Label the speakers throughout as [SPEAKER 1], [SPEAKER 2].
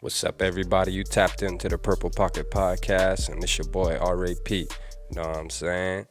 [SPEAKER 1] What's up, everybody? You tapped into the Purple Pocket Podcast, and it's your boy R.A.P. You know what I'm saying?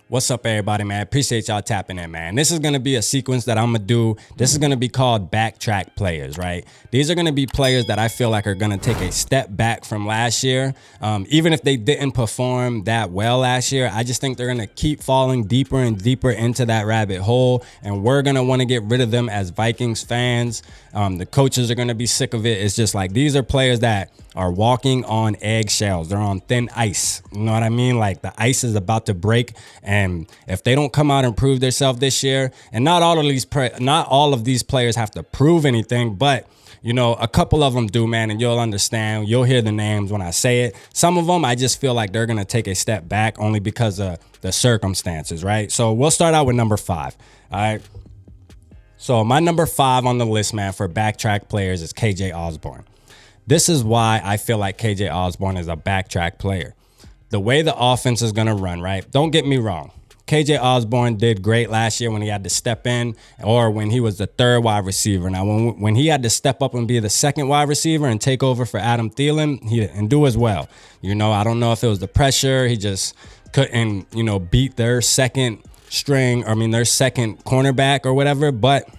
[SPEAKER 2] What's up, everybody, man? Appreciate y'all tapping in, man. This is going to be a sequence that I'm going to do. This is going to be called Backtrack players, right? These are going to be players that I feel like are going to take a step back from last year. Even if they didn't perform that well last year, I just think they're going to keep falling deeper and deeper into that rabbit hole, and we're going to want to get rid of them as Vikings fans. The coaches are going to be sick of it. It's just like these are players that are walking on eggshells. They're on thin ice. You know what I mean? Like the ice is about to break, and if they don't come out and prove themselves this year, and not all of these players have to prove anything, but you know, a couple of them do, man, and you'll understand. You'll hear the names when I say it. Some of them, I just feel like they're going to take a step back only because of the circumstances, right? So we'll start out with number 5, all right? So my number 5 on the list, man, for backtrack players is KJ Osborne. This is why I feel like KJ Osborne is a backtrack player. The way the offense is going to run, right? Don't get me wrong. KJ Osborne did great last year when he had to step in, or when he was the third wide receiver. Now, when he had to step up and be the second wide receiver and take over for Adam Thielen, he didn't do as well. You know, I don't know if it was the pressure. He just couldn't, beat their second cornerback or whatever, but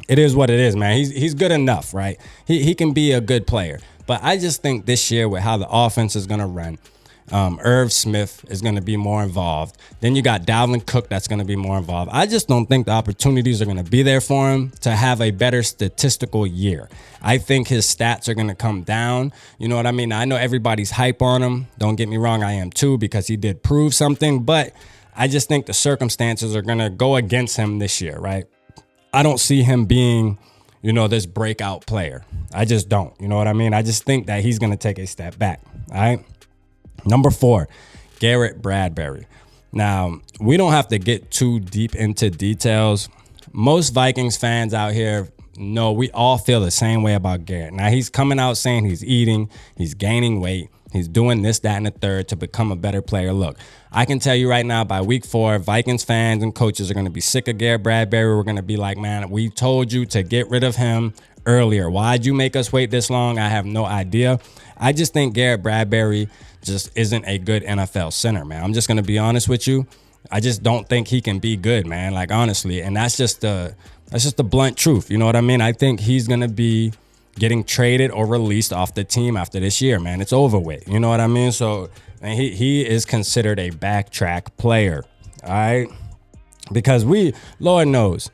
[SPEAKER 2] it is what it is, man. He's good enough, right? He can be a good player. But I just think this year with how the offense is going to run, Irv Smith is going to be more involved. Then you got Dalvin Cook that's going to be more involved. I just don't think the opportunities are going to be there for him to have a better statistical year. I think his stats are going to come down. You know what I mean? I know everybody's hype on him. Don't get me wrong, I am too, because he did prove something. But I just think the circumstances are going to go against him this year, right? I don't see him being, this breakout player. I just don't. You know what I mean? I just think that he's going to take a step back. All right. Number 4, Garrett Bradbury. Now, we don't have to get too deep into details. Most Vikings fans out here know we all feel the same way about Garrett. Now, he's coming out saying he's eating, he's gaining weight, he's doing this, that, and the third to become a better player. Look, I can tell you right now, by week 4, Vikings fans and coaches are going to be sick of Garrett Bradbury. We're going to be like, man, we told you to get rid of him earlier. Why'd you make us wait this long? I have no idea. I just think Garrett Bradbury just isn't a good NFL center, man. I'm just going to be honest with you. I just don't think he can be good, man, like honestly. And that's just the blunt truth. You know what I mean? I think he's going to be getting traded or released off the team after this year, man. It's over with. You know what I mean? So and he is considered a backtrack player, all right? Because Lord knows,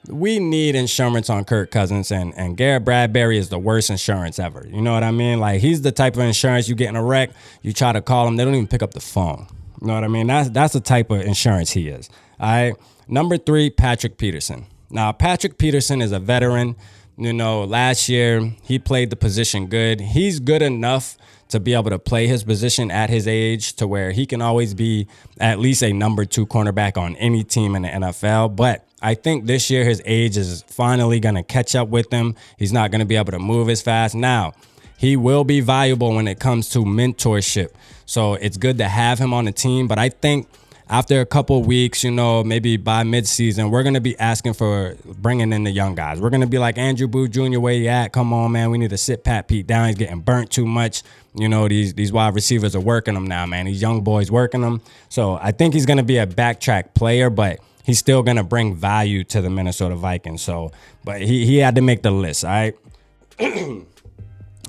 [SPEAKER 2] we need insurance on Kirk Cousins, and Garrett Bradbury is the worst insurance ever. You know what I mean? Like, he's the type of insurance you get in a wreck, you try to call them, they don't even pick up the phone. You know what I mean? That's the type of insurance he is. All right. Number 3, Patrick Peterson. Now, Patrick Peterson is a veteran. Last year he played the position good. He's good enough to be able to play his position at his age to where he can always be at least a number 2 cornerback on any team in the NFL. But I think this year his age is finally going to catch up with him. He's not going to be able to move as fast. Now, he will be valuable when it comes to mentorship. So it's good to have him on the team. But I think after a couple weeks, maybe by midseason, we're going to be asking for bringing in the young guys. We're going to be like, Andrew Booth Jr., where you at? Come on, man. We need to sit Pat Pete down. He's getting burnt too much. These wide receivers are working them now, man. These young boys working them. So I think he's going to be a backtrack player, but he's still going to bring value to the Minnesota Vikings. So, but he had to make the list, all right?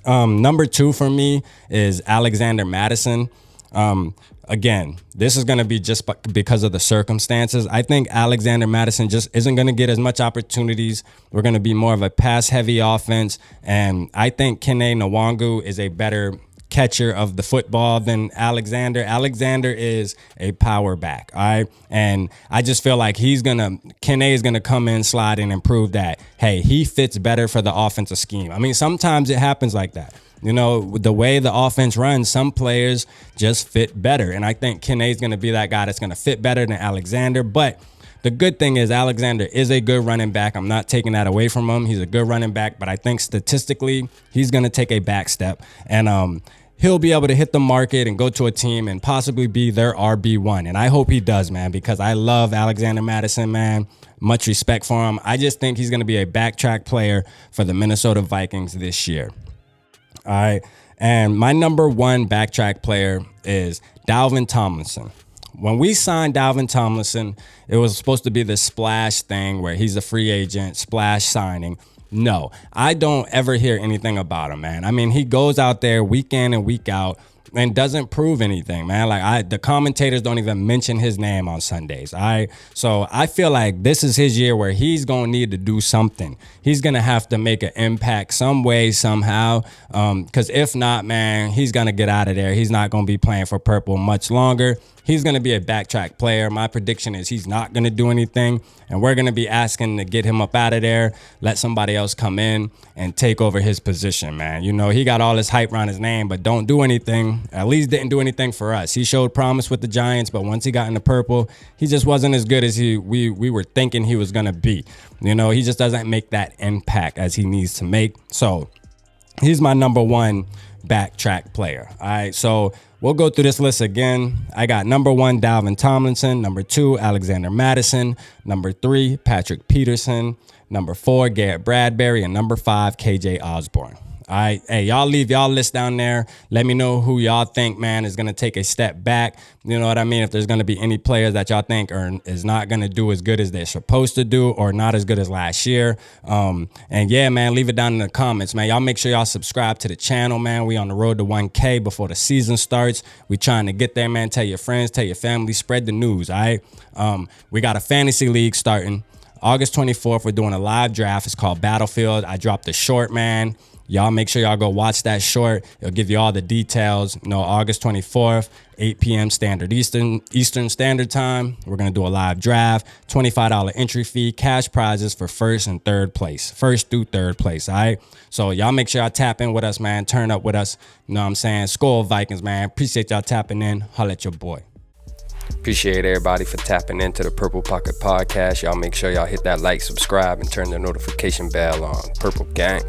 [SPEAKER 2] Number 2 for me is Alexander Madison. Again, this is going to be just because of the circumstances. I think Alexander Madison just isn't going to get as much opportunities. We're going to be more of a pass-heavy offense. And I think Kene Nwangu is a better catcher of the football than Alexander. Alexander is a power back, all right? And I just feel like Kene is going to come in, slide in, and prove that, hey, he fits better for the offensive scheme. I mean, sometimes it happens like that. The way the offense runs, some players just fit better. And I think Kene is going to be that guy that's going to fit better than Alexander. But the good thing is Alexander is a good running back. I'm not taking that away from him. He's a good running back. But I think statistically, he's going to take a back step. And he'll be able to hit the market and go to a team and possibly be their RB1. And I hope he does, man, because I love Alexander Madison, man. Much respect for him. I just think he's going to be a backtrack player for the Minnesota Vikings this year. All right. And my number one backtrack player is Dalvin Tomlinson. When we signed Dalvin Tomlinson, it was supposed to be the splash thing where he's a free agent, splash signing. No, I don't ever hear anything about him, man. I mean, he goes out there week in and week out and doesn't prove anything, man. Like the commentators don't even mention his name on Sundays. So I feel like this is his year where he's gonna need to do something. He's gonna have to make an impact some way, somehow. Because if not, man, he's gonna get out of there. He's not gonna be playing for Purple much longer. He's going to be a backtrack player. My prediction is he's not going to do anything, and we're going to be asking to get him up out of there, let somebody else come in and take over his position, man. You know, he got all this hype around his name, but don't do anything. At least didn't do anything for us. He showed promise with the Giants, but once he got into Purple, he just wasn't as good as we were thinking he was going to be. You know, he just doesn't make that impact as he needs to make. So he's my number one backtrack player. All right, so we'll go through this list again. I got number one, Dalvin Tomlinson. Number two, Alexander Madison. Number three, Patrick Peterson. Number four, Garrett Bradbury. And number five, KJ Osborne. All right. Hey, y'all leave y'all list down there. Let me know who y'all think, man, is going to take a step back. You know what I mean? If there's going to be any players that y'all think is not going to do as good as they're supposed to do or not as good as last year. And yeah, man, leave it down in the comments, man. Y'all make sure y'all subscribe to the channel, man. We on the road to 1K before the season starts. We trying to get there, man. Tell your friends, tell your family, spread the news, all right? We got a fantasy league starting. August 24th, we're doing a live draft. It's called Battlefield. I dropped the short, man. Y'all make sure y'all go watch that short. It'll give you all the details. You know, August 24th, 8 p.m. Standard Eastern Standard Time. We're going to do a live draft, $25 entry fee, cash prizes for first and third place, first through third place, all right? So y'all make sure y'all tap in with us, man. Turn up with us. You know what I'm saying? Skol Vikings, man. Appreciate y'all tapping in. Holla at your boy.
[SPEAKER 1] Appreciate everybody for tapping into the Purple Pocket Podcast. Y'all make sure y'all hit that like, subscribe, and turn the notification bell on. Purple Gang.